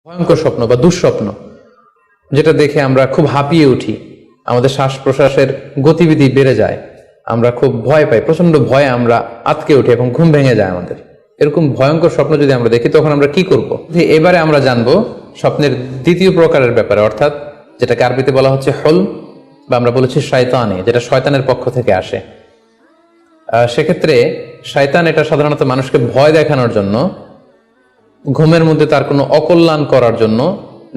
ভয়ঙ্কর স্বপ্ন বা দুঃস্বপ্ন যেটা দেখে আমরা খুব হাঁপিয়ে উঠি, আমাদের শ্বাস প্রশ্বাসের গতিবিধি বেড়ে যায়, আমরা খুব ভয় পাই, প্রচন্ড ভয়ে আমরা আটকে উঠি এবং ঘুম ভেঙে যায় আমাদের। এরকম ভয়ঙ্কর স্বপ্ন যদি আমরা দেখি তখন আমরা কি করব? এবারে আমরা জানবো স্বপ্নের দ্বিতীয় প্রকারের ব্যাপারে, অর্থাৎ যেটাকে আরবিতে বলা হচ্ছে হলম, বা আমরা বলেছি শয়তানি, যেটা শয়তানের পক্ষ থেকে আসে। সেক্ষেত্রে শয়তান এটা সাধারণত মানুষকে ভয় দেখানোর জন্য, ঘুমের মধ্যে তার কোনো অকল্যাণ করার জন্য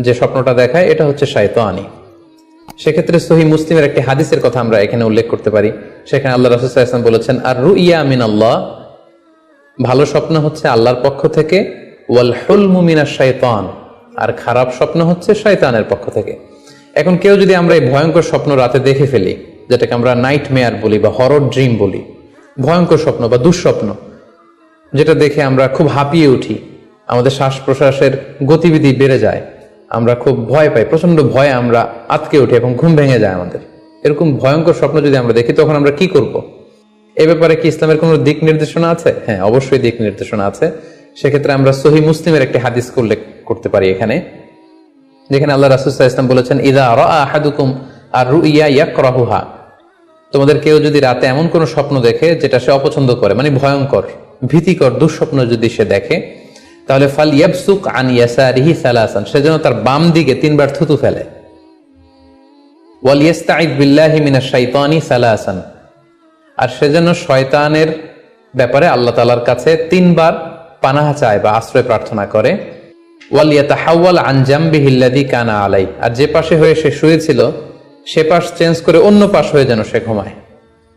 যে স্বপ্নটা দেখায়, এটা হচ্ছে শয়তানি। সেক্ষেত্রে সহিহ মুসলিমের একটি হাদিসের কথা আমরা এখানে উল্লেখ করতে পারি। সেখানে আল্লাহ রাসূল সাল্লাল্লাহু আলাইহি ওয়াসাল্লাম বলেছেন, আর রুইয়া মিনাল্লাহ, ভালো স্বপ্ন হচ্ছে আল্লাহর পক্ষ থেকে, ওয়াল হুলমু মিনাশ শাইতান, আর খারাপ স্বপ্ন হচ্ছে শয়তানের পক্ষ থেকে। এখন কেউ যদি আমরা এই ভয়ঙ্কর স্বপ্ন রাতে দেখে ফেলি, যেটাকে আমরা নাইট মেয়ার বলি বা হরর ড্রিম বলি, ভয়ঙ্কর স্বপ্ন বা দুঃস্বপ্ন যেটা দেখে আমরা খুব হাঁপিয়ে উঠি, আমাদের শ্বাস প্রশ্বাসের গতিবিধি বেড়ে যায়, আমরা খুব ভয় পাই, প্রচন্ড ভয়ে আমরা আটকে উঠি এবং ঘুম ভেঙে যায় আমাদের। এরকম ভয়ঙ্কর স্বপ্ন যদি আমরা দেখি তখন আমরা কি করব? এ ব্যাপারে কি ইসলামের কোনো দিক নির্দেশনা আছে? হ্যাঁ, অবশ্যই দিক নির্দেশনা আছে। সেক্ষেত্রে আমরা সহিহ মুসলিমের একটি হাদিস উল্লেখ করতে পারি এখানে, যেখানে আল্লাহ রাসূল সাল্লাল্লাহু আলাইহি ওয়াসাল্লাম বলেছেন, ইযা রাআ আহাদুকুম আর-রুইয়া ইয়াকরাহুহা, তোমাদের কেউ যদি রাতে এমন কোন স্বপ্ন দেখে যেটা সে অপছন্দ করে, মানে ভয়ঙ্কর ভীতিকর দুঃস্বপ্ন যদি সে দেখে, তাহলে ফাল ইয়াবসুক আন ইয়াসারিহি সালাসান, সে যেন তার বাম দিকে 3 বার থুতু ফেলে। ওয়াল ইস্তাঈদ বিল্লাহি মিনাশ শাইতানি সালাসান, আর সে যেন শয়তানের ব্যাপারে আল্লাহ তাআলার কাছে 3 বার পানাহ চায় বা আশ্রয় প্রার্থনা করে। ওয়াল ইয়াতাহাওয়াল আন জামবিহি আল্লাযী কানা আলাই, আর যে পাশে হয়ে সে শুয়েছিল সে পাশ চেঞ্জ করে অন্য পাশ হয়ে যেন সে ঘুমায়।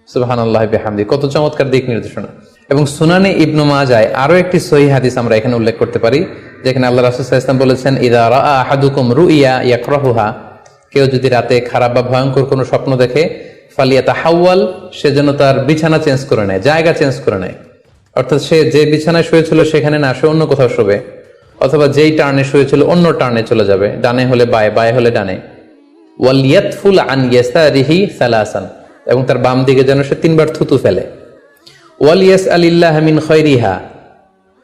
সুবহানাল্লাহি বিহামদি, কত চমৎকার দিক নির্দেশনা। এবং সুনানে ইবনু মাজায় আরো একটি সহিহ হাদিস আমরা এখানে উল্লেখ করতে পারি, যেখানে আল্লাহ রাসূল সাল্লাল্লাহু আলাইহি ওয়াসাল্লাম বলেছেন, ইযা রাআ আহাদুকুম রুইয়া ইয়াকরাহুহা, কেউ যদি রাতে খারাপ বা ভয়ঙ্কর কোনো স্বপ্ন দেখে, ফালিয়াতাহাওয়াল, সে যেন তার বিছানা চেঞ্জ করে নেয়, জায়গা চেঞ্জ করে নেয়। অর্থাৎ সে যে বিছানায় শুয়েছিল সেখানে না, সে অন্য কোথাও শোবে, অথবা যেই টার্নে শুয়েছিল অন্য টার্নে চলে যাবে, ডানে হলে বায়ে, বায়ে হলে ডানে। ওয়াল ইয়াতফুল আন ইয়াসারিহি সালাসান, এবং তার বাম দিকে যেন সে 3 বার থুতু ফেলে। ওয়াল ইয়াসআলিল্লাহ মিন খায়রিহা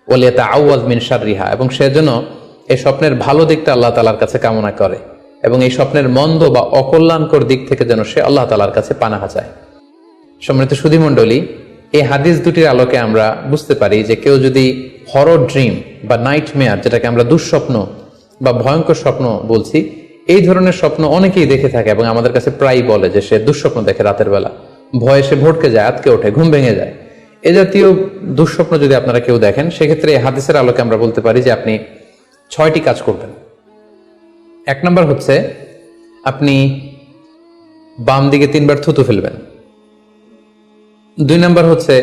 ওয়াল ইয়াতাআওয়াজ মিন শাররিহা, এবং সে যেন এই স্বপ্নের ভালো দিকটা আল্লাহ তাআলার কাছে কামনা করে, এবং এই স্বপ্নের মন্দ বা অকল্যাণকর দিক থেকে যেন সে আল্লাহ তাআলার কাছে পানাহ চায়। সম্মানিত সুধী মণ্ডলী, এই হাদিস দুটির আলোকে আমরা বুঝতে পারি যে কেউ যদি হরর ড্রিম বা নাইট মেয়ার, যেটাকে আমরা দুঃস্বপ্ন বা ভয়ঙ্কর স্বপ্ন বলছি, এই ধরনের স্বপ্ন অনেকেই দেখে থাকে এবং আমাদের কাছে প্রায় বলে যে সে দুঃস্বপ্ন দেখে, রাতের বেলা ভয়ে সে ভটকে যায়, আটকে ওঠে, ঘুম ভেঙে যায়। এ জাতীয় দুঃস্বপ্ন যদি আপনারা কেউ দেখেন, সেক্ষেত্রে এই হাদিসের আলোকে আমরা বলতে পারি যে আপনি 6টি কাজ করবেন। 1 নম্বর হচ্ছে আপনি বাম দিকে 3 বার থুতু ফেলবেন। 2 নম্বর হচ্ছে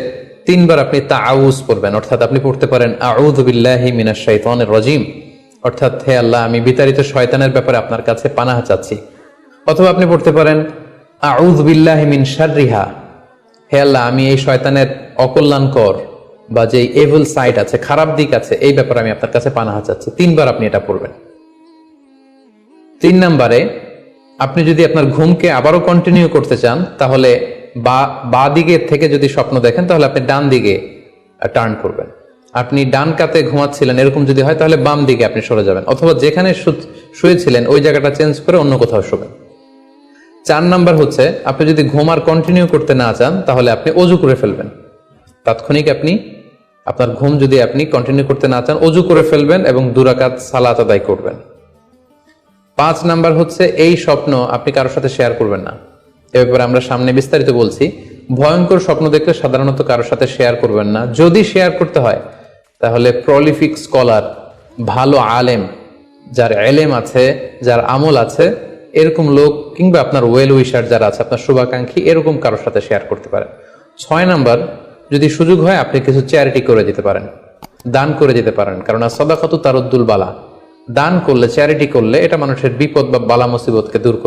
3 বার আপনি তাআউজ পড়বেন, অর্থাৎ আপনি পড়তে পারেন আউযু বিল্লাহি মিনাশ শাইতানির রাজিম, অর্থাৎ হে আল্লাহ, আমি বিতাড়িত শয়তানের ব্যাপারে আপনার কাছে পানাহ চাচ্ছি। অথবা আপনি পড়তে পারেন আউযু বিল্লাহি মিন শাররিহা, হে আল্লাহ, আমি এই শয়তানের অকল্যাণকর বা যে এভিল সাইড আছে, খারাপ দিক আছে, এই ব্যাপারে আমি আপনার কাছে পানাহ চাচ্ছি। 3 বার আপনি এটা পড়বেন। 3 নম্বরে আপনি যদি আপনার ঘুমকে আবারও কন্টিনিউ করতে চান, তাহলে বা দিকে থেকে যদি স্বপ্ন দেখেন, তাহলে আপনি ডান দিকে টার্ন করবেন। আপনি ডান কাতে ঘুমাচ্ছিলেন, এরকম যদি হয় তাহলে বাম দিকে আপনি সরে যাবেন, অথবা যেখানে শুয়েছিলেন ওই জায়গাটা চেঞ্জ করে অন্য কোথাও শোবেন। 4 নাম্বার হচ্ছে আপনি যদি ঘুম আর কন্টিনিউ করতে না চান, তাহলে আপনি অজু করে ফেলবেন। তাৎক্ষণিক আপনি আপনার ঘুম যদি আপনি কন্টিনিউ করতে না চান, অজু করে ফেলবেন এবং 2 রাকাত সালাত আদায় করবেন। 5 নাম্বার হচ্ছে এই স্বপ্ন আপনি কারোর সাথে শেয়ার করবেন না। এ ব্যাপারে আমরা সামনে বিস্তারিত বলছি। ভয়ঙ্কর স্বপ্ন দেখলে সাধারণত কারোর সাথে শেয়ার করবেন না। যদি শেয়ার করতে হয় তাহলে প্রলিফিক স্কলার, ভালো আলেম, যার এলেম আছে, যার আমল আছে, এরকম লোক, কিংবা আপনার ওয়েল উইশার যারা আছে, আপনার শুভাকাঙ্ক্ষী, এরকম কারোর সাথে শেয়ার করতে পারেন। 6 নাম্বার, যদি সুযোগ হয় আপনি কিছু চ্যারিটি করে দিতে পারেন, দান করে দিতে পারেন, কারণ সাদাকাতু তারুদ্দুল বালা, দান করলে, চ্যারিটি করলে এটা মানুষের বিপদ বা বালা মুসিবতকে দূর করে।